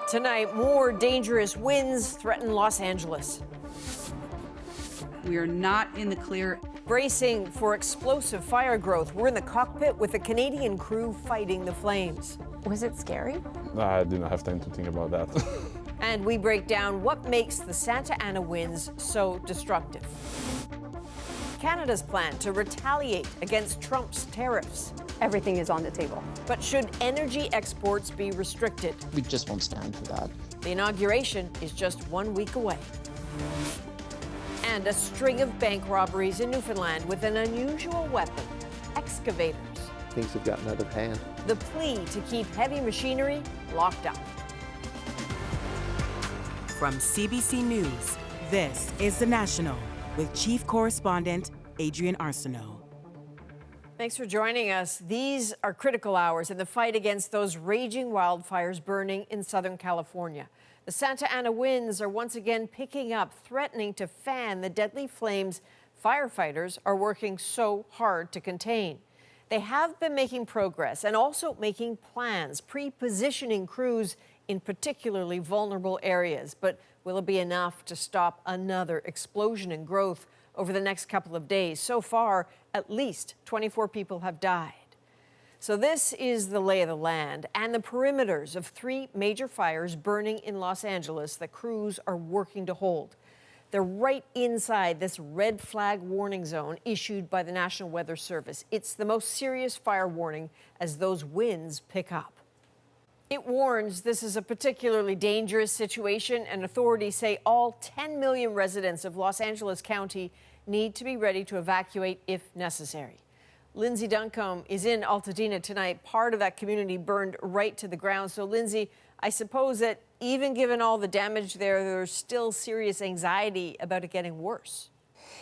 Tonight, more dangerous winds threaten Los Angeles. We are not in the clear. Bracing for explosive fire growth, we're in the cockpit with a Canadian crew fighting the flames. Was it scary? I didn't have time to think about that. And we break down what makes the Santa Ana winds so destructive. Canada's plan to retaliate against Trump's tariffs. Everything is on the table. But should energy exports be restricted? We just won't stand for that. The inauguration is just 1 week away. And a string of bank robberies in Newfoundland with an unusual weapon, excavators. Things have gotten out of hand. The plea to keep heavy machinery locked up. From CBC News, this is The National with Chief Correspondent Adrian Arsenault. Thanks for joining us. These are critical hours in the fight against those raging wildfires burning in Southern California. The Santa Ana winds are once again picking up, threatening to fan the deadly flames firefighters are working so hard to contain. They have been making progress and also making plans, pre-positioning crews in particularly vulnerable areas. But will it be enough to stop another explosion in growth over the next couple of days? So far, at least 24 people have died. So this is the lay of the land and the perimeters of 3 major fires burning in Los Angeles that crews are working to hold. They're right inside this red flag warning zone issued by the National Weather Service. It's the most serious fire warning as those winds pick up. It warns this is a particularly dangerous situation, and authorities say all 10 million residents of Los Angeles County need to be ready to evacuate if necessary. Lindsay Duncombe is in Altadena tonight. Part of that community burned right to the ground. So, Lindsay, I suppose that even given all the damage there, there's still serious anxiety about it getting worse.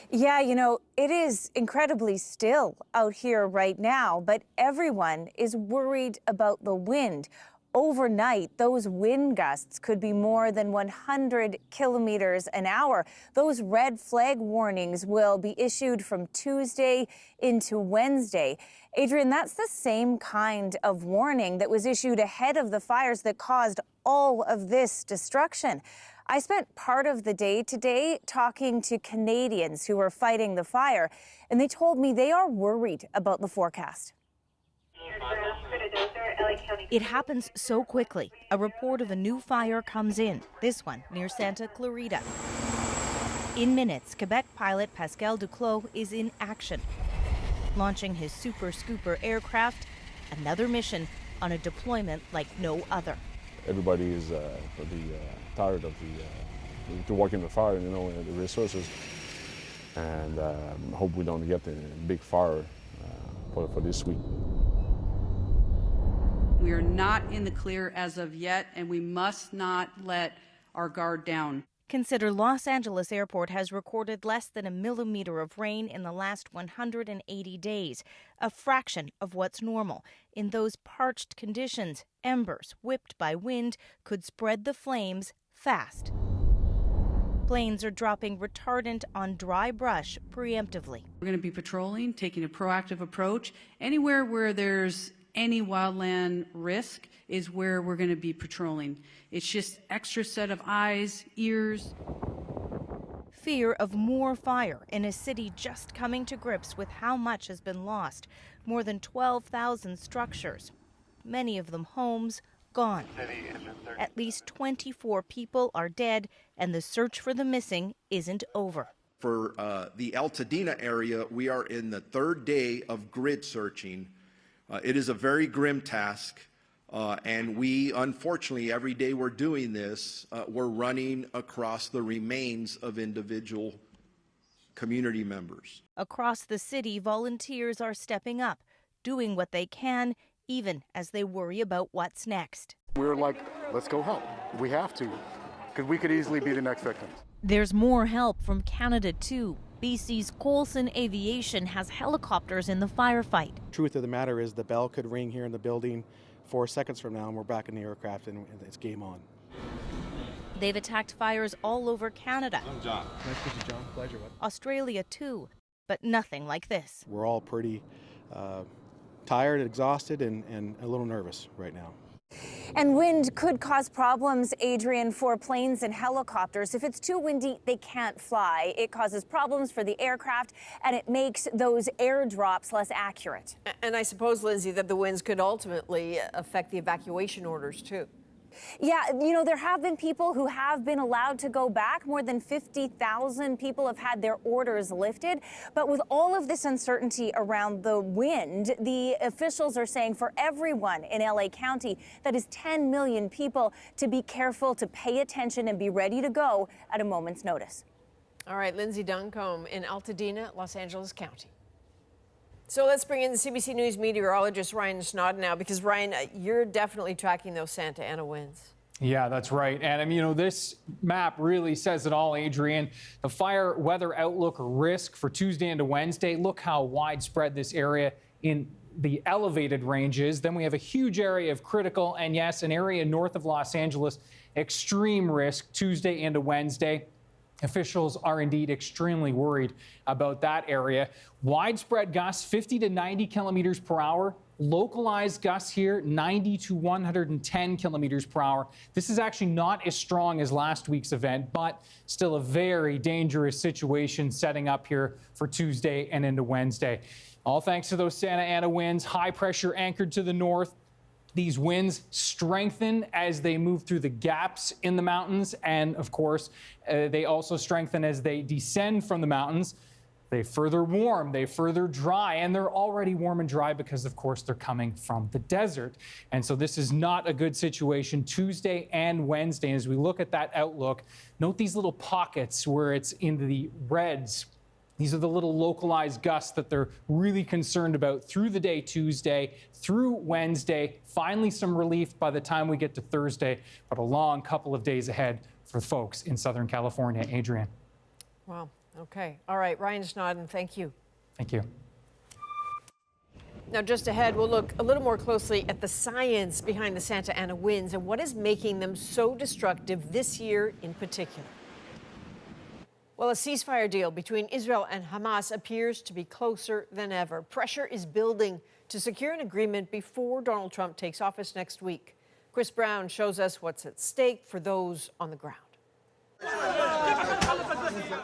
Yeah, you know, it is incredibly still out here right now, but everyone is worried about the wind. Overnight, those wind gusts could be more than 100 kilometers an hour. Those red flag warnings will be issued from Tuesday into Wednesday. Adrian, that's the same kind of warning that was issued ahead of the fires that caused all of this destruction. I spent part of the day today talking to Canadians who are fighting the fire, and they told me they are worried about the forecast. It happens so quickly. A report of a new fire comes in, this one near Santa Clarita. In minutes, Quebec pilot Pascal Duclos is in action, launching his Super Scooper aircraft, another mission on a deployment like no other. Everybody is pretty tired of to work in the fire, you know, the resources, and hope we don't get a big fire for this week. We are not in the clear as of yet, and we must not let our guard down. Consider Los Angeles Airport has recorded less than 1 millimeter of rain in the last 180 days, a fraction of what's normal. In those parched conditions, embers whipped by wind could spread the flames fast. Planes are dropping retardant on dry brush preemptively. We're going to be patrolling, taking a proactive approach. Anywhere where there's any wildland risk is where we're going to be patrolling. It's just extra set of eyes, ears. Fear of more fire in a city just coming to grips with how much has been lost. More than 12,000 structures, many of them homes, gone. At least 24 people are dead, and the search for the missing isn't over. For the Altadena area, we are in the 3rd day of grid searching. It is a very grim task, and we, unfortunately, every day we're doing this, we're running across the remains of individual community members. Across the city, volunteers are stepping up, doing what they can, even as they worry about what's next. We're like, let's go help. We have to, because we could easily be the next victims. There's more help from Canada, too. BC's Coulson Aviation has helicopters in the firefight. Truth of the matter is the bell could ring here in the building 4 seconds from now and we're back in the aircraft and it's game on. They've attacked fires all over Canada. I'm John. Nice to meet you, John. Pleasure. Australia, too, but nothing like this. We're all pretty tired, exhausted, and a little nervous right now. And wind could cause problems, Adrian, for planes and helicopters. If it's too windy, they can't fly. It causes problems for the aircraft, and it makes those airdrops less accurate. And I suppose, Lindsay, that the winds could ultimately affect the evacuation orders, too. Yeah, you know, there have been people who have been allowed to go back. More than 50,000 people have had their orders lifted. But with all of this uncertainty around the wind, the officials are saying for everyone in LA County, that is 10 million people, to be careful, to pay attention, and be ready to go at a moment's notice. All right, Lindsay Duncombe in Altadena, Los Angeles County. So let's bring in the CBC News meteorologist Ryan Snodden now, because Ryan, you're definitely tracking those Santa Ana winds. Yeah, that's right. And you know, this map really says it all, Adrian. The fire weather outlook risk for Tuesday into Wednesday. Look how widespread this area in the elevated ranges. Then we have a huge area of critical, and yes, an area north of Los Angeles, extreme risk Tuesday into Wednesday. Officials are indeed extremely worried about that area. Widespread gusts, 50 to 90 kilometers per hour. Localized gusts here, 90 to 110 kilometers per hour. This is actually not as strong as last week's event, but still a very dangerous situation setting up here for Tuesday and into Wednesday. All thanks to those Santa Ana winds, high pressure anchored to the north. These winds strengthen as they move through the gaps in the mountains. And of course, they also strengthen as they descend from the mountains. They further warm, they further dry, and they're already warm and dry because, of course, they're coming from the desert. And so this is not a good situation Tuesday and Wednesday. And as we look at that outlook, note these little pockets where it's in the reds. These are the little localized gusts that they're really concerned about through the day Tuesday, through Wednesday. Finally, some relief by the time we get to Thursday, but a long couple of days ahead for folks in Southern California. Adrian. Wow. Okay. All right. Ryan Snodden, thank you. Thank you. Now, just ahead, we'll look a little more closely at the science behind the Santa Ana winds and what is making them so destructive this year in particular. Well, a ceasefire deal between Israel and Hamas appears to be closer than ever. Pressure is building to secure an agreement before Donald Trump takes office next week. Chris Brown shows us what's at stake for those on the ground.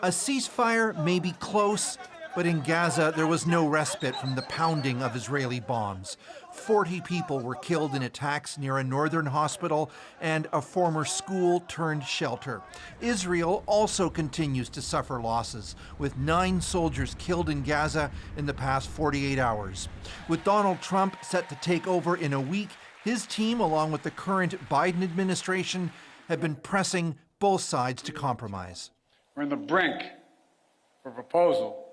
A ceasefire may be close, but in Gaza there was no respite from the pounding of Israeli bombs. 40 people were killed in attacks near a northern hospital and a former school turned shelter. Israel also continues to suffer losses, with 9 soldiers killed in Gaza in the past 48 hours. With Donald Trump set to take over in a week, his team, along with the current Biden administration, have been pressing both sides to compromise. We're on the brink of a proposal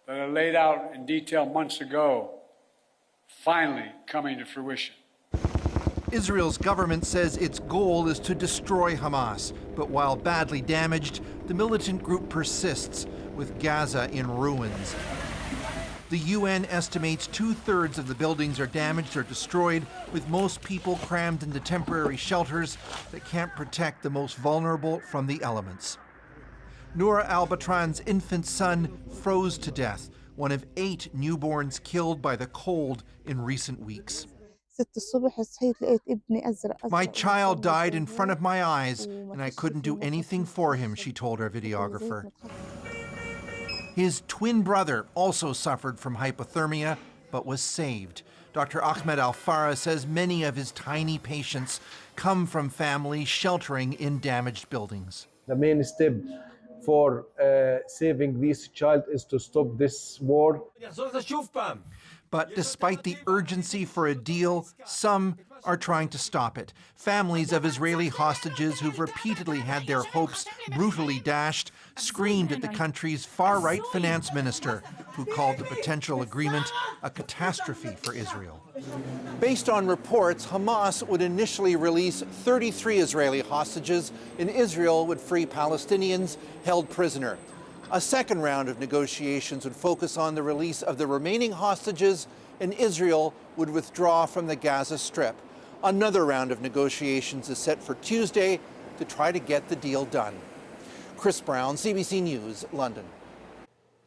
that I laid out in detail months ago, finally coming to fruition. Israel's government says its goal is to destroy Hamas, but while badly damaged, the militant group persists, with Gaza in ruins. The UN estimates 2/3 of the buildings are damaged or destroyed, with most people crammed into temporary shelters that can't protect the most vulnerable from the elements. Noura al-Batran's infant son froze to death, one of 8 newborns killed by the cold in recent weeks. My child died in front of my eyes, and I couldn't do anything for him, she told our videographer. His twin brother also suffered from hypothermia, but was saved. Dr. Ahmed Al-Farah says many of his tiny patients come from families sheltering in damaged buildings. The main step for saving this child is to stop this war. But despite the urgency for a deal, some are trying to stop it. Families of Israeli hostages who've repeatedly had their hopes brutally dashed screamed at the country's far-right finance minister, who called the potential agreement a catastrophe for Israel. Based on reports, Hamas would initially release 33 Israeli hostages, and Israel would free Palestinians held prisoner. A second round of negotiations would focus on the release of the remaining hostages, and Israel would withdraw from the Gaza Strip. Another round of negotiations is set for Tuesday to try to get the deal done. Chris Brown, CBC News, London.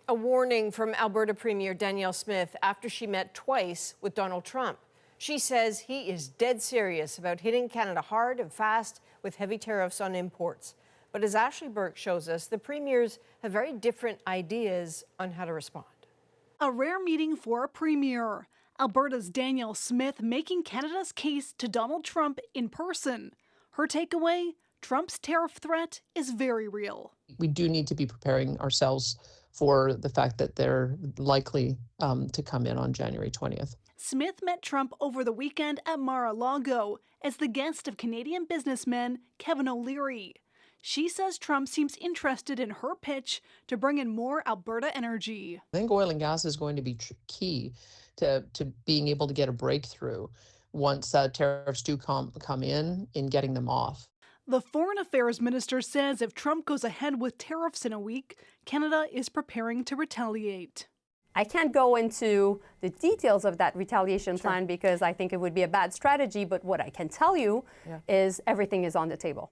A warning from Alberta Premier Danielle Smith after she met twice with Donald Trump. She says he is dead serious about hitting Canada hard and fast with heavy tariffs on imports. But as Ashley Burke shows us, the premiers have very different ideas on how to respond. A rare meeting for a premier. Alberta's Danielle Smith making Canada's case to Donald Trump in person. Her takeaway, Trump's tariff threat is very real. We do need to be preparing ourselves for the fact that they're likely to come in on January 20th. Smith met Trump over the weekend at Mar-a-Lago as the guest of Canadian businessman Kevin O'Leary. She says Trump seems interested in her pitch to bring in more Alberta energy. I think oil and gas is going to be key to being able to get a breakthrough once tariffs do come in getting them off. The Foreign Affairs Minister says if Trump goes ahead with tariffs in a week, Canada is preparing to retaliate. I can't go into the details of that retaliation plan because I think it would be a bad strategy, but what I can tell you is everything is on the table.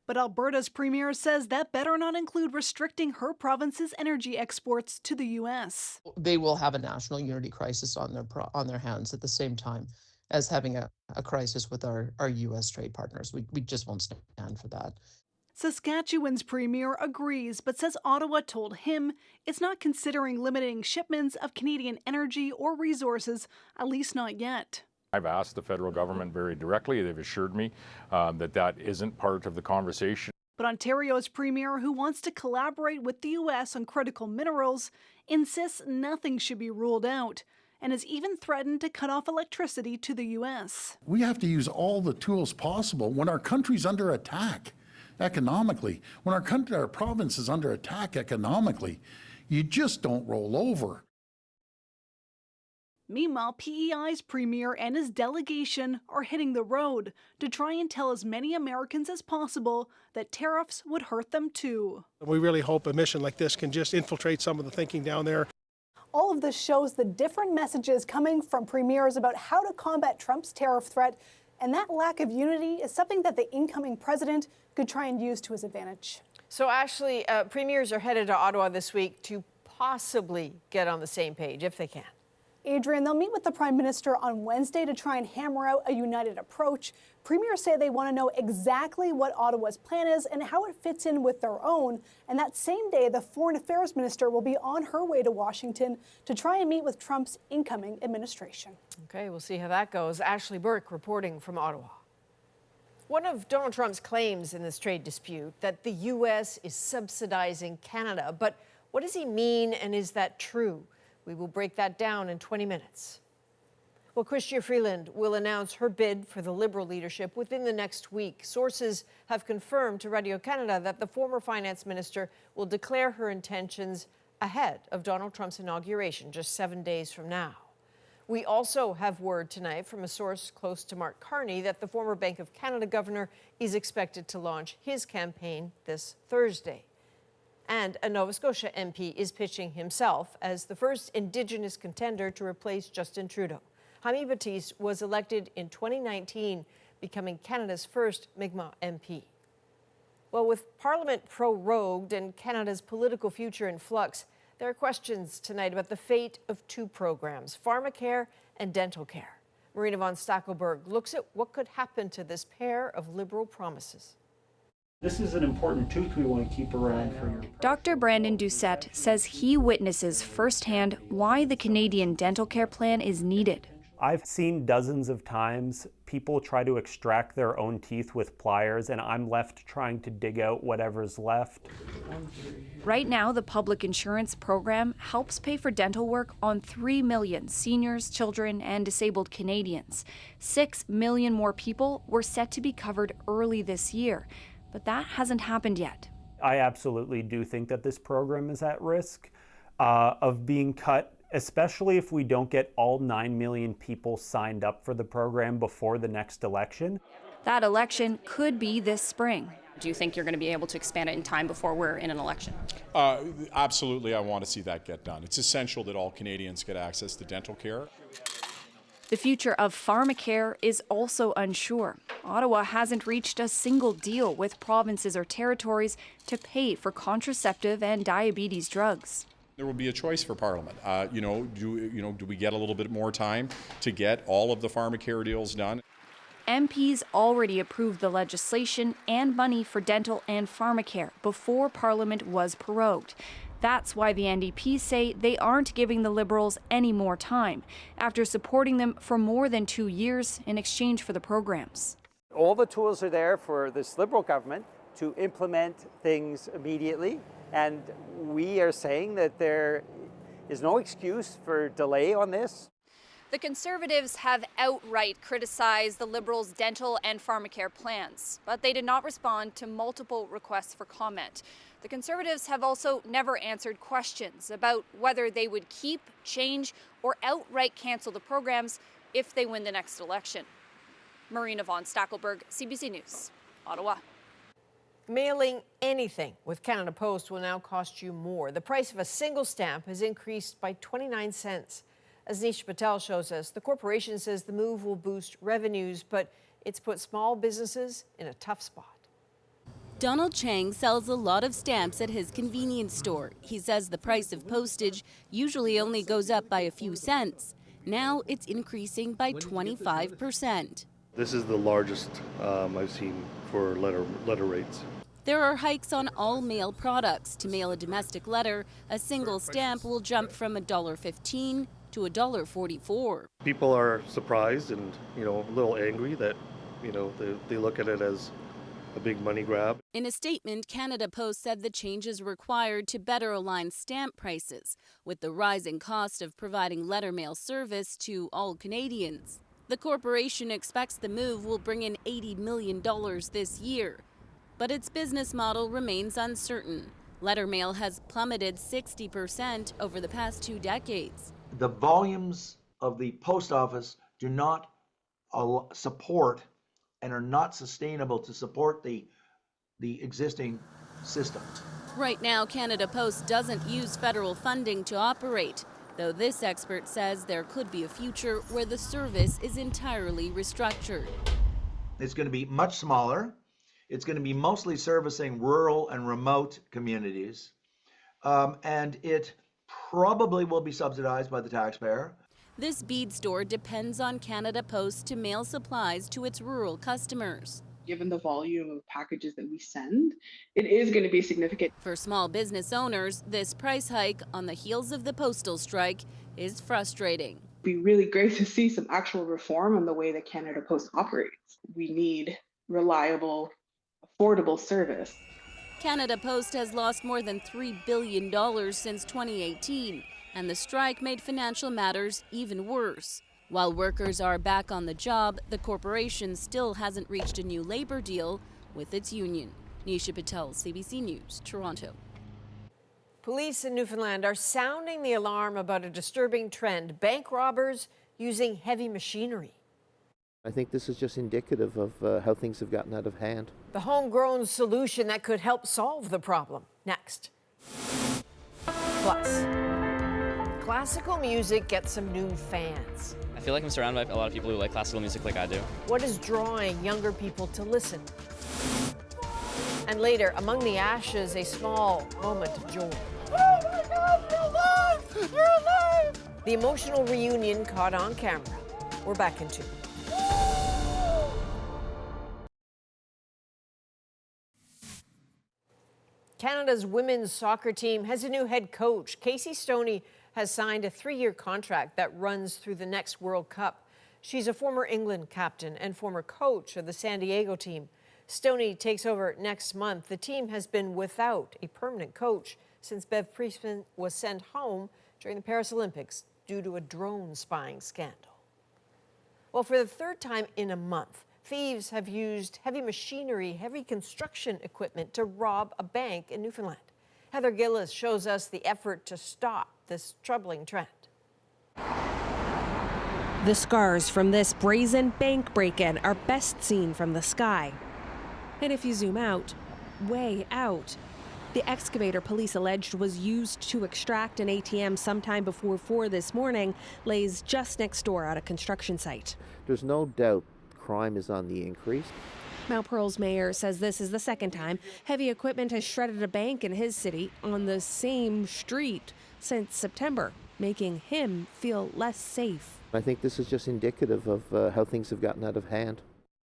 But Alberta's premier says that better not include restricting her province's energy exports to the U.S. They will have a national unity crisis on their hands at the same time as having a crisis with our U.S. trade partners. We just won't stand for that. Saskatchewan's premier agrees, but says Ottawa told him it's not considering limiting shipments of Canadian energy or resources, at least not yet. I've asked the federal government very directly. They've assured me that isn't part of the conversation. But Ontario's premier, who wants to collaborate with the U.S. on critical minerals, insists nothing should be ruled out and has even threatened to cut off electricity to the U.S. We have to use all the tools possible when our country's under attack economically. When our province is under attack economically, you just don't roll over. Meanwhile, PEI's premier and his delegation are hitting the road to try and tell as many Americans as possible that tariffs would hurt them too. We really hope a mission like this can just infiltrate some of the thinking down there. All of this shows the different messages coming from premiers about how to combat Trump's tariff threat, and that lack of unity is something that the incoming president could try and use to his advantage. So, Ashley, premiers are headed to Ottawa this week to possibly get on the same page, if they can. Adrian, they'll meet with the Prime Minister on Wednesday to try and hammer out a united approach. Premiers say they want to know exactly what Ottawa's plan is and how it fits in with their own. And that same day, the Foreign Affairs Minister will be on her way to Washington to try and meet with Trump's incoming administration. Okay, we'll see how that goes. Ashley Burke reporting from Ottawa. One of Donald Trump's claims in this trade dispute, that the U.S. is subsidizing Canada. But what does he mean, and is that true? We will break that down in 20 minutes. Well, Chrystia Freeland will announce her bid for the Liberal leadership within the next week. Sources have confirmed to Radio-Canada that the former finance minister will declare her intentions ahead of Donald Trump's inauguration, just 7 days from now. We also have word tonight from a source close to Mark Carney that the former Bank of Canada governor is expected to launch his campaign this Thursday. And a Nova Scotia MP is pitching himself as the first Indigenous contender to replace Justin Trudeau. Jaime Batiste was elected in 2019, becoming Canada's first Mi'kmaq MP. Well, with Parliament prorogued and Canada's political future in flux, there are questions tonight about the fate of two programs, pharmacare and dental care. Marina von Stackelberg looks at what could happen to this pair of Liberal promises. This is an important tooth we want to keep around for your... Dr. Brandon Doucette says he witnesses firsthand why the Canadian dental care plan is needed. I've seen dozens of times people try to extract their own teeth with pliers, and I'm left trying to dig out whatever's left. Right now, the public insurance program helps pay for dental work on 3 million seniors, children, and disabled Canadians. 6 million more people were set to be covered early this year. But that hasn't happened yet. I absolutely do think that this program is at risk of being cut, especially if we don't get all 9 million people signed up for the program before the next election. That election could be this spring. Do you think you're going to be able to expand it in time before we're in an election? Absolutely, I want to see that get done. It's essential that all Canadians get access to dental care. The future of pharmacare is also unsure. Ottawa hasn't reached a single deal with provinces or territories to pay for contraceptive and diabetes drugs. There will be a choice for Parliament. Do we get a little bit more time to get all of the pharmacare deals done? MPs already approved the legislation and money for dental and pharmacare before Parliament was prorogued. That's why the NDPs say they aren't giving the Liberals any more time, after supporting them for more than 2 years in exchange for the programs. All the tools are there for this Liberal government to implement things immediately, and we are saying that there is no excuse for delay on this. The Conservatives have outright criticized the Liberals' dental and pharmacare plans, but they did not respond to multiple requests for comment. The Conservatives have also never answered questions about whether they would keep, change, or outright cancel the programs if they win the next election. Marina von Stackelberg, CBC News, Ottawa. Mailing anything with Canada Post will now cost you more. The price of a single stamp has increased by 29 cents. As Nisha Patel shows us, the corporation says the move will boost revenues, but it's put small businesses in a tough spot. Donald Chang sells a lot of stamps at his convenience store. He says the price of postage usually only goes up by a few cents. Now it's increasing by 25%. This is the largest I've seen for letter rates. There are hikes on all mail products. To mail a domestic letter, a single stamp will jump from $1.15 to $1.44. People are surprised and, a little angry that, they look at it as a big money grab. In a statement, Canada Post said the change is required to better align stamp prices with the rising cost of providing letter mail service to all Canadians. The corporation expects the move will bring in $80 million this year, but its business model remains uncertain. Letter mail has plummeted 60% over the past 2 decades. The volumes of the post office do not support and are not sustainable to support the existing system. Right now, Canada Post doesn't use federal funding to operate, though this expert says there could be a future where the service is entirely restructured. It's going to be much smaller. It's going to be mostly servicing rural and remote communities, and it probably will be subsidized by the taxpayer. This bead store depends on Canada Post to mail supplies to its rural customers. Given the volume of packages that we send, it is going to be significant. For small business owners, this price hike on the heels of the postal strike is frustrating. It'd be really great to see some actual reform on the way that Canada Post operates. We need reliable, affordable service. Canada Post has lost more than $3 billion since 2018, and the strike made financial matters even worse. While workers are back on the job, the corporation still hasn't reached a new labor deal with its union. Nisha Patel, CBC News, Toronto. Police in Newfoundland are sounding the alarm about a disturbing trend: bank robbers using heavy machinery. I think this is just indicative of how things have gotten out of hand. The homegrown solution that could help solve the problem. Next. Plus, classical music gets some new fans. I feel like I'm surrounded by a lot of people who like classical music like I do. What is drawing younger people to listen? And later, among the ashes, a small moment of joy. Oh my God, you're alive! You're alive! The emotional reunion caught on camera. We're back in 2. Canada's women's soccer team has a new head coach. Casey Stoney has signed a 3-year contract that runs through the next World Cup. She's a former England captain and former coach of the San Diego team. Stoney takes over next month. The team has been without a permanent coach since Bev Priestman was sent home during the Paris Olympics due to a drone spying scandal. Well, for the 3rd time in a month, thieves have used heavy machinery, heavy construction equipment to rob a bank in Newfoundland. Heather Gillis shows us the effort to stop this troubling trend. The scars from this brazen bank break-in are best seen from the sky. And if you zoom out, way out, the excavator police alleged was used to extract an ATM sometime before 4 this morning lays just next door at a construction site. There's no doubt crime is on the increase. Mount Pearl's mayor says this is the second time heavy equipment has shredded a bank in his city on the same street since September, making him feel less safe. I think this is just indicative of how things have gotten out of hand.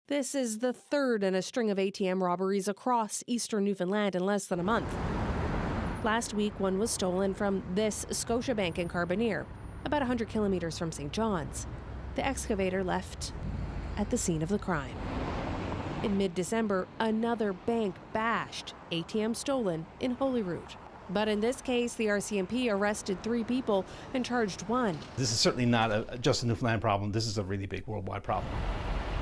This is the third in a string of ATM robberies across eastern Newfoundland in less than a month. Last week, one was stolen from this Scotiabank in Carbonear, about 100 kilometers from St. John's. The excavator left at the scene of the crime. In mid-December, another bank bashed, ATM stolen in Holyrood. But in this case, the RCMP arrested 3 people and charged 1. This is certainly not just a Newfoundland problem. This is a really big worldwide problem.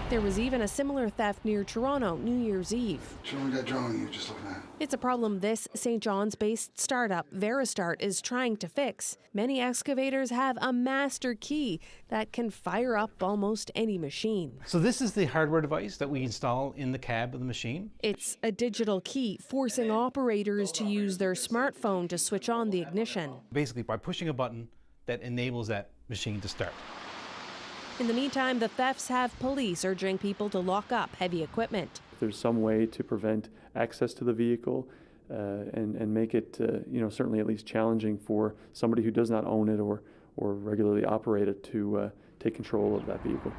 There was even a similar theft near Toronto New Year's Eve. Show me that drawing you were just looking at. It's a problem this St. John's-based startup, Veristart, is trying to fix. Many excavators have a master key that can fire up almost any machine. So this is the hardware device that we install in the cab of the machine. It's a digital key, forcing operators to use their smartphone to switch on the ignition. Basically by pushing a button that enables that machine to start. In the meantime, the thefts have police urging people to lock up heavy equipment. If there's some way to prevent access to the vehicle and make it, certainly at least challenging for somebody who does not own it or regularly operate it to take control of that vehicle.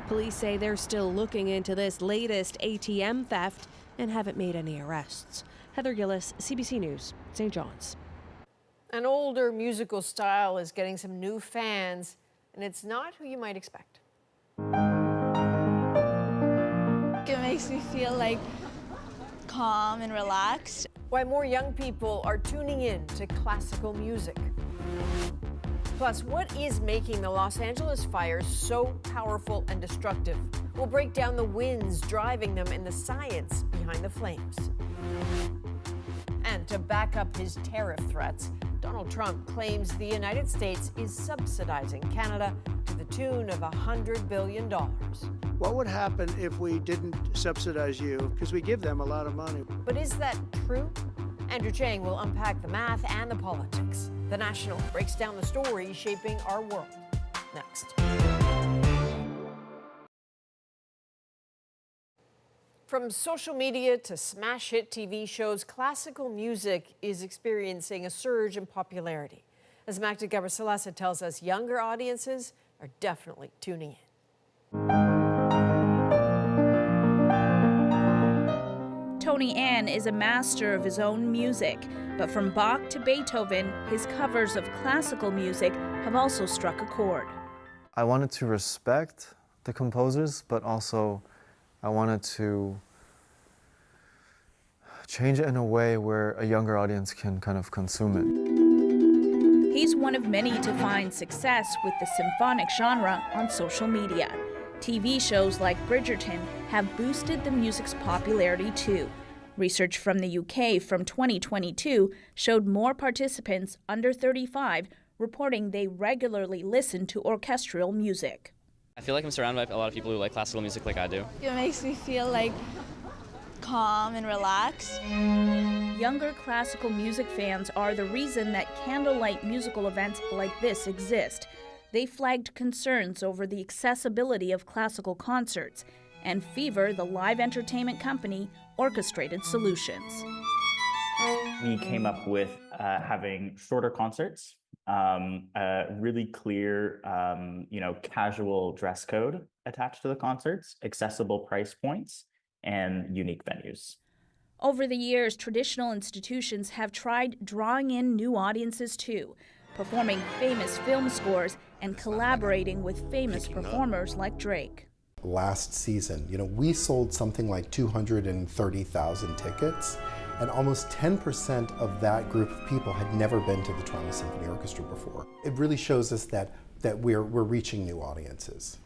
Police say they're still looking into this latest ATM theft and haven't made any arrests. Heather Gillis, CBC News, St. John's. An older musical style is getting some new fans, and it's not who you might expect. It makes me feel like calm and relaxed. Why more young people are tuning in to classical music. Plus, what is making the Los Angeles fires so powerful and destructive? We'll break down the winds driving them and the science behind the flames. And to back up his tariff threats, Donald Trump claims the United States is subsidizing Canada to the tune of $100 billion. What would happen if we didn't subsidize you? Because we give them a lot of money. But is that true? Andrew Chang will unpack the math and the politics. The National breaks down the stories shaping our world. Next. From social media to smash hit TV shows, classical music is experiencing a surge in popularity. As Magda Gabriselasa tells us, younger audiences are definitely tuning in. Tony Ann is a master of his own music, but from Bach to Beethoven, his covers of classical music have also struck a chord. I wanted to respect the composers, but also I wanted to change it in a way where a younger audience can kind of consume it. He's one of many to find success with the symphonic genre on social media. TV shows like Bridgerton have boosted the music's popularity too. Research from the UK from 2022 showed more participants under 35 reporting they regularly listen to orchestral music. I feel like I'm surrounded by a lot of people who like classical music like I do. It makes me feel like calm and relaxed. Younger classical music fans are the reason that candlelight musical events like this exist. They flagged concerns over the accessibility of classical concerts, and Fever, the live entertainment company, orchestrated solutions. We came up with having shorter concerts, a really clear, casual dress code attached to the concerts, accessible price points, and unique venues. Over the years, traditional institutions have tried drawing in new audiences too, performing famous film scores and collaborating with famous performers like Drake. Last season, we sold something like 230,000 tickets, and almost 10% of that group of people had never been to the Toronto Symphony Orchestra before. It really shows us that we're reaching new audiences.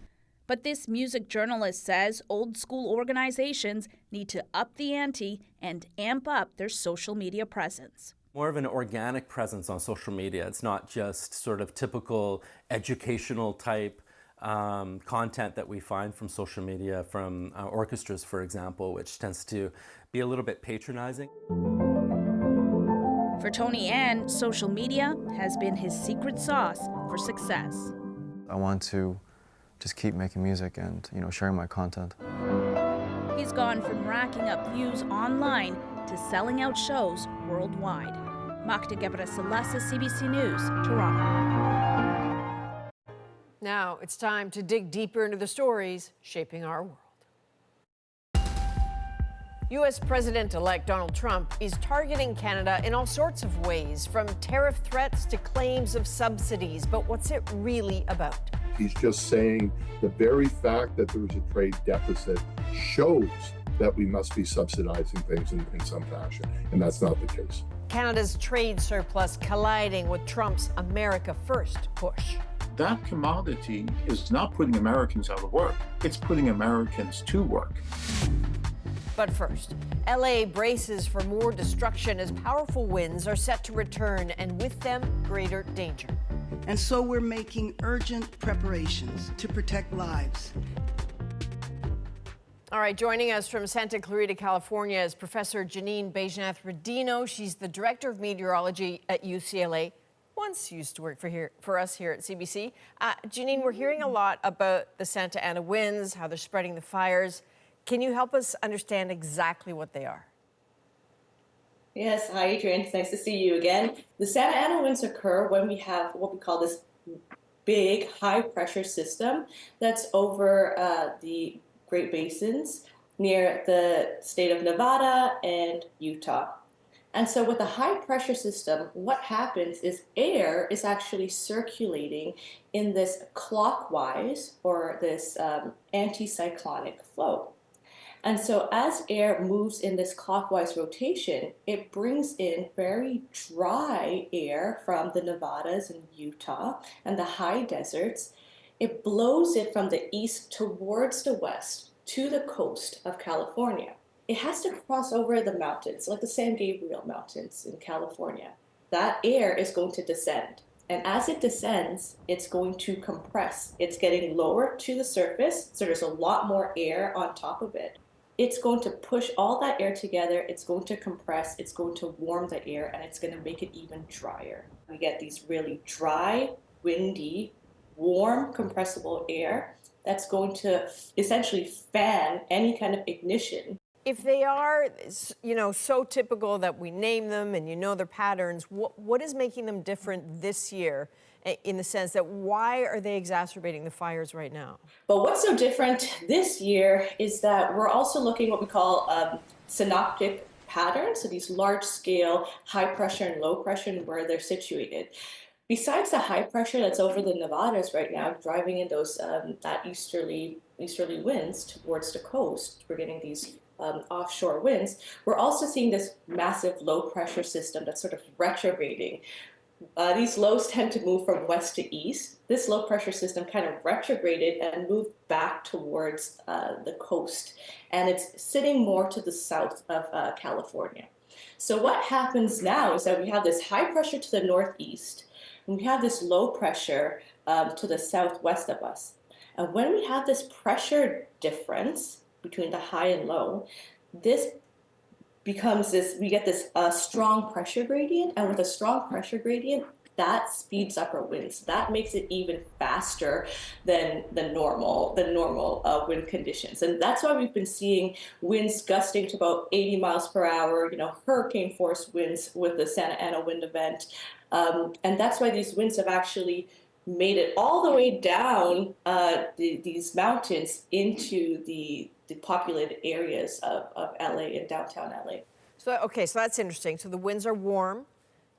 But this music journalist says old school organizations need to up the ante and amp up their social media presence. More of an organic presence on social media. It's not just sort of typical educational type content that we find from social media, from orchestras, for example, which tends to be a little bit patronizing. For Tony Ann, social media has been his secret sauce for success. I want to just keep making music and, sharing my content. He's gone from racking up views online to selling out shows worldwide. Magda Gebre-Selassie, CBC News, Toronto. Now it's time to dig deeper into the stories shaping our world. U.S. President-elect Donald Trump is targeting Canada in all sorts of ways, from tariff threats to claims of subsidies. But what's it really about? He's just saying the very fact that there's a trade deficit shows that we must be subsidizing things in some fashion, and that's not the case. Canada's trade surplus colliding with Trump's America First push. That commodity is not putting Americans out of work. It's putting Americans to work. But first, LA braces for more destruction as powerful winds are set to return, and with them, greater danger. And so we're making urgent preparations to protect lives. All right, joining us from Santa Clarita, California is Professor Janine Bejnath-Rodino. She's the Director of Meteorology at UCLA. Once used to work for us here at CBC. Janine, we're hearing a lot about the Santa Ana winds, how they're spreading the fires. Can you help us understand exactly what they are? Yes, hi Adrian, it's nice to see you again. The Santa Ana winds occur when we have what we call this big high pressure system that's over the Great Basins near the state of Nevada and Utah. And so with the high pressure system, what happens is air is actually circulating in this clockwise or this anticyclonic flow. And so as air moves in this clockwise rotation, it brings in very dry air from the Nevadas and Utah and the high deserts. It blows it from the east towards the west to the coast of California. It has to cross over the mountains, like the San Gabriel Mountains in California. That air is going to descend. And as it descends, it's going to compress. It's getting lower to the surface, so there's a lot more air on top of it. It's going to push all that air together, it's going to compress, it's going to warm the air, and it's going to make it even drier. We get these really dry, windy, warm, compressible air that's going to essentially fan any kind of ignition. If they are, so typical that we name them and their patterns, what is making them different this year in the sense that why are they exacerbating the fires right now? But what's so different this year is that we're also looking at what we call synoptic patterns, so these large-scale high pressure and low pressure and where they're situated. Besides the high pressure that's over the Nevadas right now, driving in those that easterly winds towards the coast, we're getting these offshore winds. We're also seeing this massive low pressure system that's sort of retrograding. These lows tend to move from west to east. This low pressure system kind of retrograded and moved back towards the coast, and it's sitting more to the south of California. So what happens now is that we have this high pressure to the northeast, and we have this low pressure to the southwest of us. And when we have this pressure difference between the high and low, this becomes we get this strong pressure gradient, and with a strong pressure gradient, that speeds up our winds. That makes it even faster than the normal wind conditions. And that's why we've been seeing winds gusting to about 80 miles per hour, hurricane force winds with the Santa Ana wind event. And that's why these winds have actually made it all the way down these mountains into the populated areas of LA and downtown LA. So that's interesting. So the winds are warm.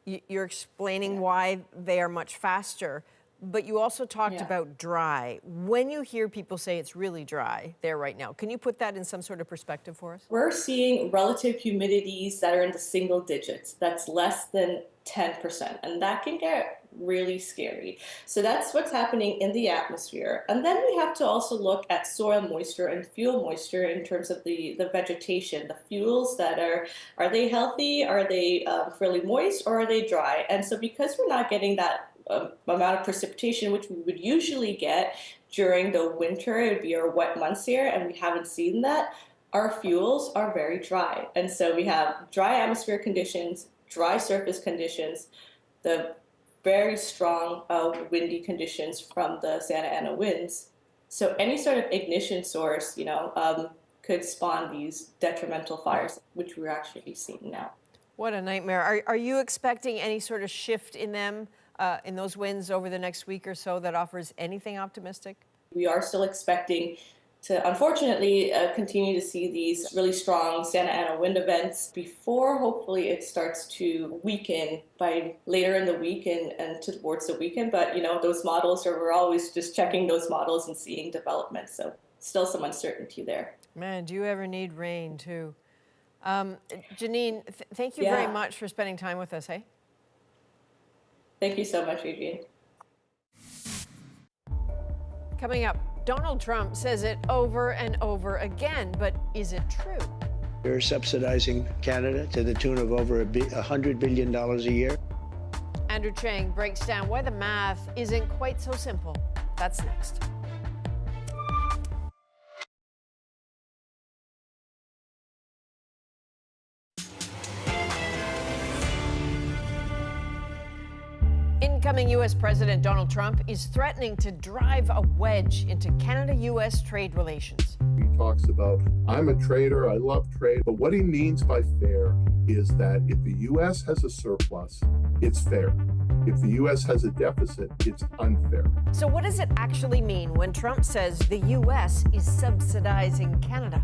You're explaining why they are much faster, but you also talked about dry. When you hear people say it's really dry there right now, can you put that in some sort of perspective for us? We're seeing relative humidities that are in the single digits. That's less than 10%, and that can get really scary. So that's what's happening in the atmosphere. And then we have to also look at soil moisture and fuel moisture in terms of the vegetation, the fuels that are they healthy? Are they fairly moist, or are they dry? And so because we're not getting that amount of precipitation, which we would usually get during the winter, it would be our wet months here, and we haven't seen that, our fuels are very dry. And so we have dry atmosphere conditions, dry surface conditions, the very strong windy conditions from the Santa Ana winds. So any sort of ignition source, could spawn these detrimental fires, which we're actually seeing now. What a nightmare. Are you expecting any sort of shift in them, in those winds over the next week or so that offers anything optimistic? We are still expecting to, unfortunately, continue to see these really strong Santa Ana wind events before hopefully it starts to weaken by later in the week and towards the weekend. But, you know, those models we're always just checking those models and seeing developments. So still some uncertainty there. Man, do you ever need rain, too? Janine, thank you very much for spending time with us, hey? Thank you so much, Adrienne. Coming up, Donald Trump says it over and over again, but is it true? We're subsidizing Canada to the tune of over $100 billion a year. Andrew Chang breaks down why the math isn't quite so simple. That's next. Incoming U.S. President Donald Trump is threatening to drive a wedge into Canada-U.S. trade relations. He talks about, I'm a trader, I love trade, but what he means by fair is that if the U.S. has a surplus, it's fair. If the U.S. has a deficit, it's unfair. So what does it actually mean when Trump says the U.S. is subsidizing Canada?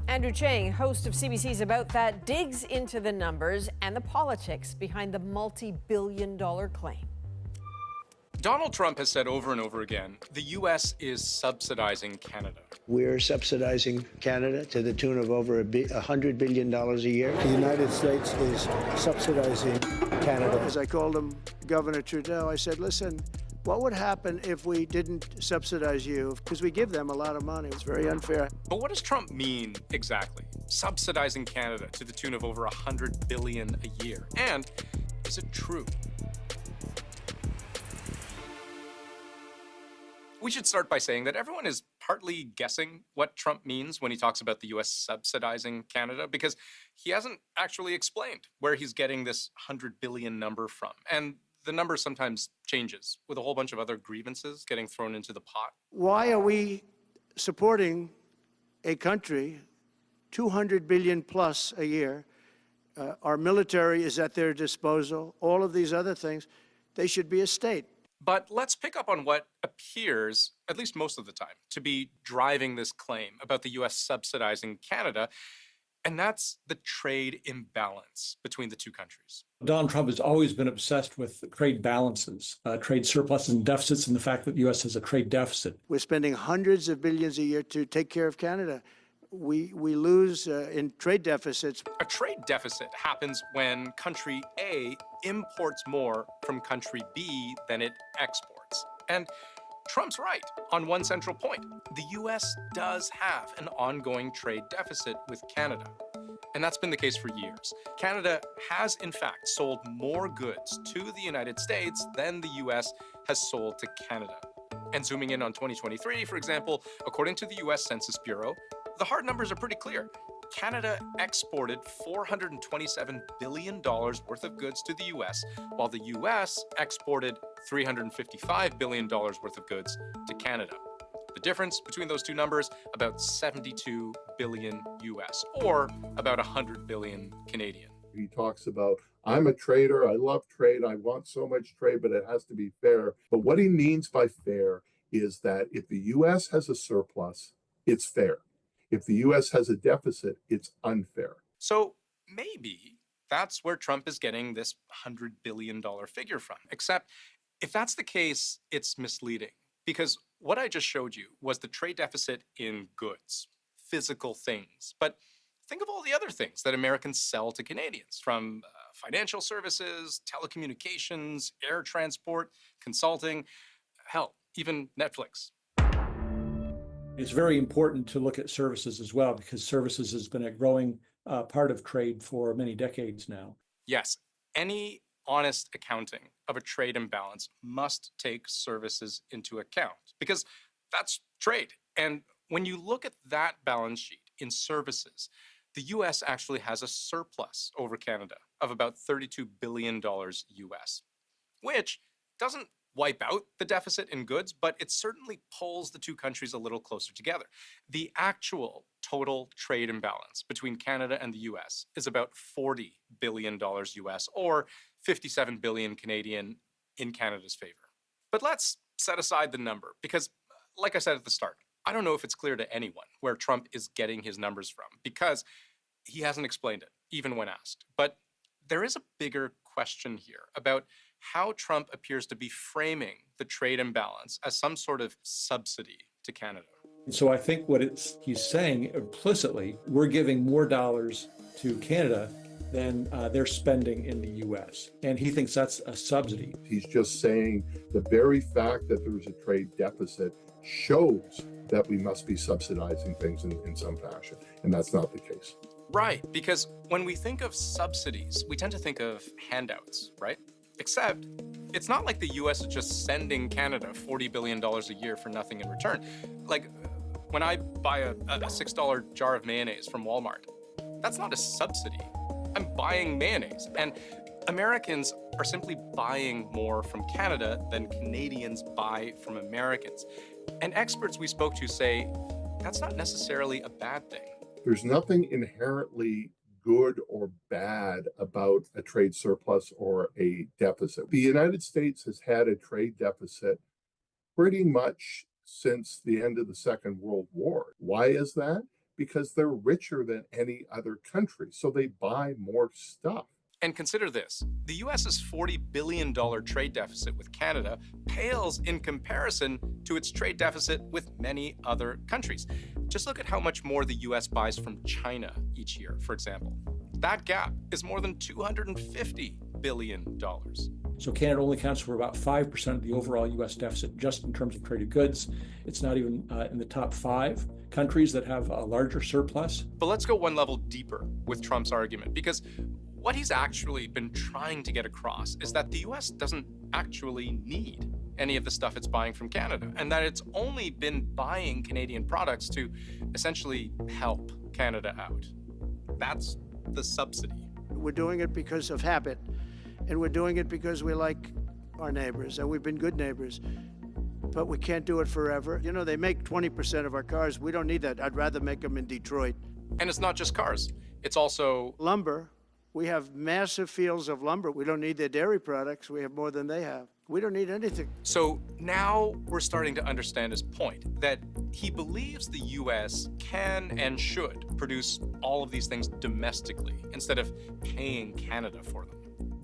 Andrew Chang, host of CBC's About That, digs into the numbers and the politics behind the multi-billion-dollar claim. Donald Trump has said over and over again, the U.S. is subsidizing Canada. We're subsidizing Canada to the tune of over $100 billion a year. The United States is subsidizing Canada. As I called him Governor Trudeau, I said, listen, what would happen if we didn't subsidize you? Because we give them a lot of money. It's very unfair. But what does Trump mean exactly? Subsidizing Canada to the tune of over $100 billion a year. And is it true? We should start by saying that everyone is partly guessing what Trump means when he talks about the U.S. subsidizing Canada, because he hasn't actually explained where he's getting this $100 billion number from. And the number sometimes changes with a whole bunch of other grievances getting thrown into the pot. Why are we supporting a country, $200 billion plus a year? Our military is at their disposal. All of these other things, they should be a state. But let's pick up on what appears, at least most of the time, to be driving this claim about the U.S. subsidizing Canada, and that's the trade imbalance between the two countries. Donald Trump has always been obsessed with trade balances, trade surpluses and deficits, and the fact that the U.S. has a trade deficit. We're spending hundreds of billions a year to take care of Canada. We lose in trade deficits. A trade deficit happens when country A imports more from country B than it exports. And Trump's right on one central point. The U.S. does have an ongoing trade deficit with Canada. And that's been the case for years. Canada has, in fact, sold more goods to the United States than the U.S. has sold to Canada. And zooming in on 2023, for example, according to the U.S. Census Bureau, the hard numbers are pretty clear. Canada exported $427 billion worth of goods to the U.S., while the U.S. exported $355 billion worth of goods to Canada. The difference between those two numbers, about 72 billion U.S., or about 100 billion Canadian. He talks about, I'm a trader, I love trade, I want so much trade, but it has to be fair. But what he means by fair is that if the U.S. has a surplus, it's fair. If the U.S. has a deficit, it's unfair. So maybe that's where Trump is getting this $100 billion figure from. Except if that's the case, it's misleading. Because what I just showed you was the trade deficit in goods, physical things. But think of all the other things that Americans sell to Canadians, from financial services, telecommunications, air transport, consulting, hell, even Netflix. It's very important to look at services as well, because services has been a growing part of trade for many decades now. Yes, any honest accounting of a trade imbalance must take services into account, because that's trade. And when you look at that balance sheet in services, the U.S. actually has a surplus over Canada of about $32 billion U.S., which doesn't wipe out the deficit in goods, but it certainly pulls the two countries a little closer together. The actual total trade imbalance between Canada and the US is about $40 billion US, or 57 billion Canadian, in Canada's favor. But let's set aside the number because, like I said at the start, I don't know if it's clear to anyone where Trump is getting his numbers from because he hasn't explained it, even when asked. But there is a bigger question here about how Trump appears to be framing the trade imbalance as some sort of subsidy to Canada. So I think what he's saying implicitly, we're giving more dollars to Canada than they're spending in the U.S. And he thinks that's a subsidy. He's just saying the very fact that there's a trade deficit shows that we must be subsidizing things in some fashion. And that's not the case. Right, because when we think of subsidies, we tend to think of handouts, right? Except it's not like the US is just sending Canada $40 billion a year for nothing in return. Like when I buy a $6 jar of mayonnaise from Walmart, that's not a subsidy. I'm buying mayonnaise. And Americans are simply buying more from Canada than Canadians buy from Americans. And experts we spoke to say that's not necessarily a bad thing. There's nothing inherently good or bad about a trade surplus or a deficit. The United States has had a trade deficit pretty much since the end of the Second World War. Why is that? Because they're richer than any other country, so they buy more stuff. And consider this, the US's $40 billion trade deficit with Canada pales in comparison to its trade deficit with many other countries. Just look at how much more the US buys from China each year, for example. That gap is more than $250 billion. So Canada only accounts for about 5% of the overall U.S. deficit just in terms of traded goods. It's not even in the top 5 countries that have a larger surplus. But let's go one level deeper with Trump's argument, because what he's actually been trying to get across is that the U.S. doesn't actually need any of the stuff it's buying from Canada, and that it's only been buying Canadian products to essentially help Canada out. That's the subsidy. We're doing it because of habit, and we're doing it because we like our neighbors, and we've been good neighbors. But we can't do it forever. You know, they make 20% of our cars. We don't need that. I'd rather make them in Detroit. And it's not just cars. It's also lumber. We have massive fields of lumber. We don't need their dairy products. We have more than they have. We don't need anything. So now we're starting to understand his point, that he believes the U.S. can and should produce all of these things domestically instead of paying Canada for them.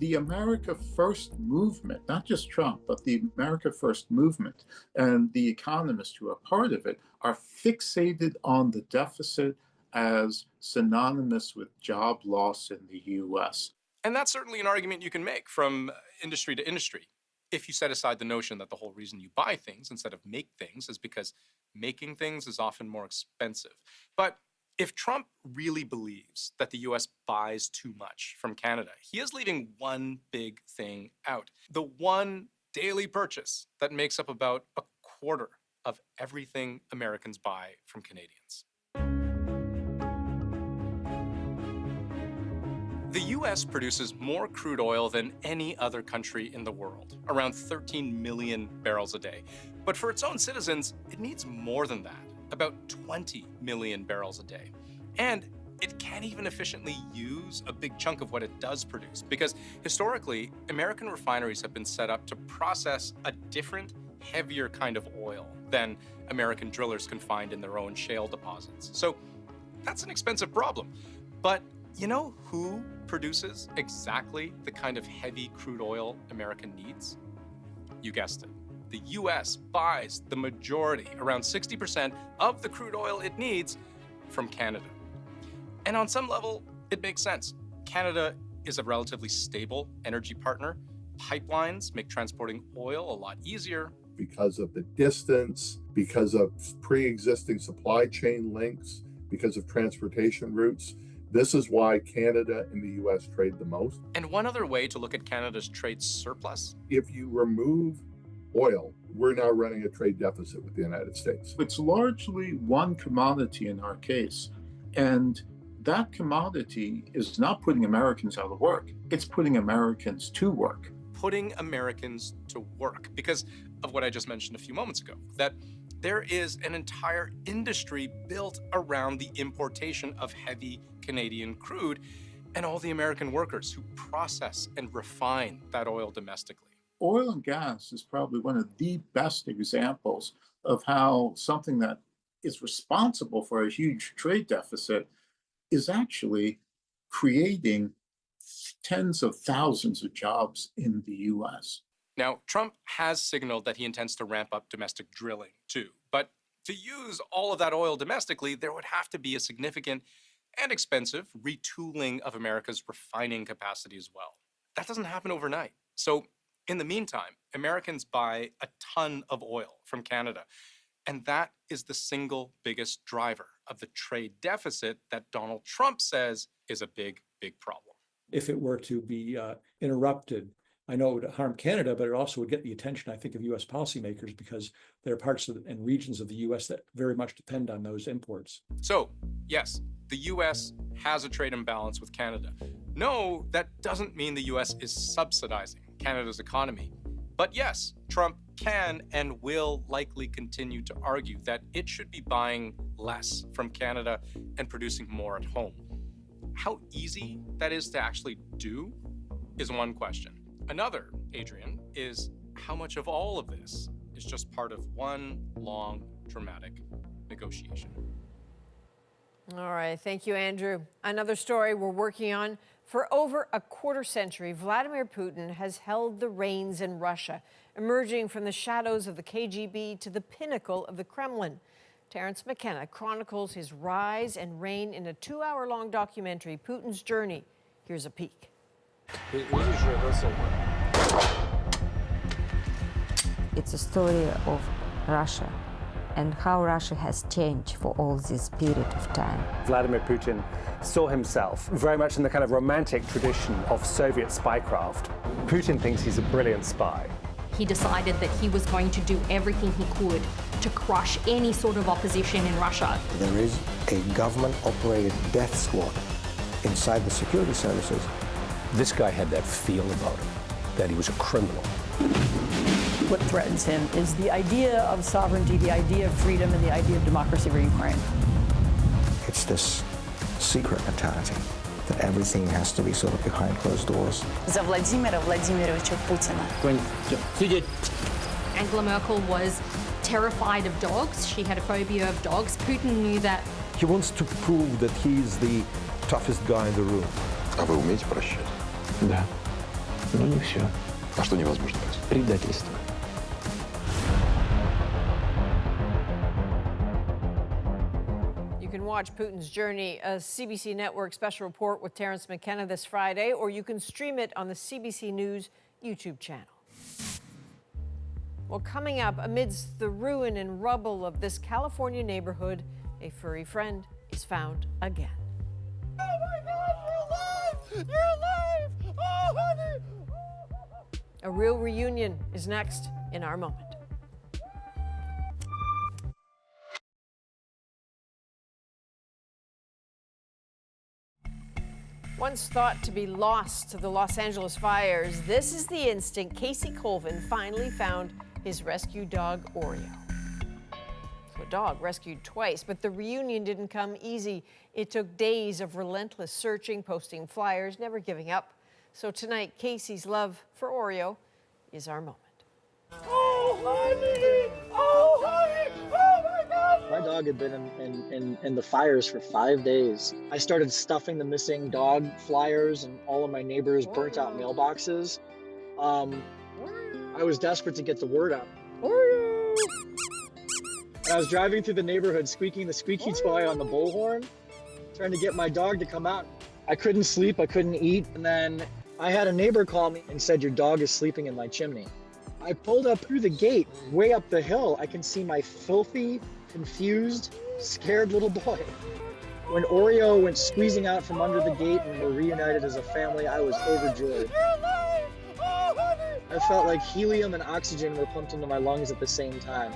The America First movement, not just Trump, but the America First movement and the economists who are part of it are fixated on the deficit as synonymous with job loss in the U.S. And that's certainly an argument you can make from industry to industry. If you set aside the notion that the whole reason you buy things instead of make things is because making things is often more expensive. But if Trump really believes that the U.S. buys too much from Canada, he is leaving one big thing out. The one daily purchase that makes up about a quarter of everything Americans buy from Canadians. The U.S. produces more crude oil than any other country in the world, around 13 million barrels a day. But for its own citizens, it needs more than that, about 20 million barrels a day. And it can't even efficiently use a big chunk of what it does produce, because historically, American refineries have been set up to process a different, heavier kind of oil than American drillers can find in their own shale deposits. So that's an expensive problem. But you know who produces exactly the kind of heavy crude oil America needs? You guessed it. The U.S. buys the majority, around 60% of the crude oil it needs from Canada. And on some level, it makes sense. Canada is a relatively stable energy partner. Pipelines make transporting oil a lot easier. Because of the distance, because of pre-existing supply chain links, because of transportation routes. This is why Canada and the U.S. trade the most. And one other way to look at Canada's trade surplus. If you remove oil, we're now running a trade deficit with the United States. It's largely one commodity in our case. And that commodity is not putting Americans out of work. It's putting Americans to work. putting Americans to work because of what I just mentioned a few moments ago, that there is an entire industry built around the importation of heavy Canadian crude and all the American workers who process and refine that oil domestically. Oil and gas is probably one of the best examples of how something that is responsible for a huge trade deficit is actually creating tens of thousands of jobs in the US. Now, Trump has signaled that he intends to ramp up domestic drilling too. But to use all of that oil domestically, there would have to be a significant and expensive retooling of America's refining capacity as well. That doesn't happen overnight. So in the meantime, Americans buy a ton of oil from Canada. And that is the single biggest driver of the trade deficit that Donald Trump says is a big, big problem. If it were to be interrupted, I know it would harm Canada, but it also would get the attention, I think, of U.S. policymakers because there are parts of and regions of the U.S. that very much depend on those imports. So, yes, the U.S. has a trade imbalance with Canada. No, that doesn't mean the U.S. is subsidizing Canada's economy. But yes, Trump can and will likely continue to argue that it should be buying less from Canada and producing more at home. How easy that is to actually do is one question. Another, Adrian, is how much of all of this is just part of one long, dramatic negotiation. All right, thank you, Andrew. Another story we're working on. For over a quarter century, Vladimir Putin has held the reins in Russia, emerging from the shadows of the KGB to the pinnacle of the Kremlin. Terence McKenna chronicles his rise and reign in a 2-hour-long documentary, Putin's Journey. Here's a peek. It's a story of Russia and how Russia has changed for all this period of time. Vladimir Putin saw himself very much in the kind of romantic tradition of Soviet spycraft. Putin thinks he's a brilliant spy. He decided that he was going to do everything he could to crush any sort of opposition in Russia. There is a government-operated death squad inside the security services. This guy had that feel about him, that he was a criminal. What threatens him is the idea of sovereignty, the idea of freedom, and the idea of democracy for Ukraine. It's this secret mentality that everything has to be sort of behind closed doors. За Владимира Владимировича Путина. Angela Merkel was terrified of dogs. She had a phobia of dogs. Putin knew that. He wants to prove that he's the toughest guy in the room. А вы умеете прощать? Да. Но не все. А что невозможно простить? Предательство. You can watch Putin's Journey, a CBC Network special report with Terence McKenna this Friday, or you can stream it on the CBC News YouTube channel. Well, coming up, amidst the ruin and rubble of this California neighborhood, a furry friend is found again. Oh my God, you're alive! You're alive! Oh, honey! A real reunion is next in our moment. Once thought to be lost to the Los Angeles fires, this is the instant Casey Colvin finally found his rescue dog, Oreo. So a dog rescued twice, but the reunion didn't come easy. It took days of relentless searching, posting flyers, never giving up. So tonight, Casey's love for Oreo is our moment. Oh, honey! Oh, honey! Oh, my God! My dog had been in the fires for 5 days. I started stuffing the missing dog flyers and all of my neighbors' burnt out mailboxes. I was desperate to get the word out. Oreo! And I was driving through the neighborhood squeaking the squeaky toy on the bullhorn, trying to get my dog to come out. I couldn't sleep, I couldn't eat, and then I had a neighbor call me and said, "Your dog is sleeping in my chimney." I pulled up through the gate, way up the hill. I can see my filthy, confused, scared little boy. When Oreo went squeezing out from under the gate and we're reunited as a family, I was overjoyed. I felt like helium and oxygen were pumped into my lungs at the same time.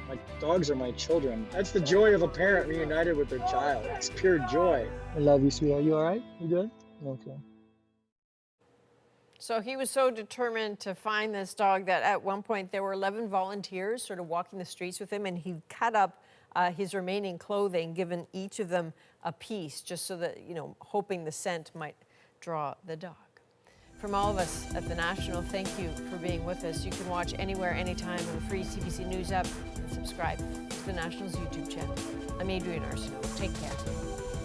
My dogs are my children. That's the joy of a parent reunited with their child. It's pure joy. I love you, sweetheart. You all right? You good? Okay. So he was so determined to find this dog that at one point there were 11 volunteers sort of walking the streets with him, and he cut up his remaining clothing, given each of them a piece, just so that, hoping the scent might draw the dog. From all of us at The National, thank you for being with us. You can watch anywhere, anytime on the free CBC News app and subscribe to The National's YouTube channel. I'm Adrienne Arsenault. Take care.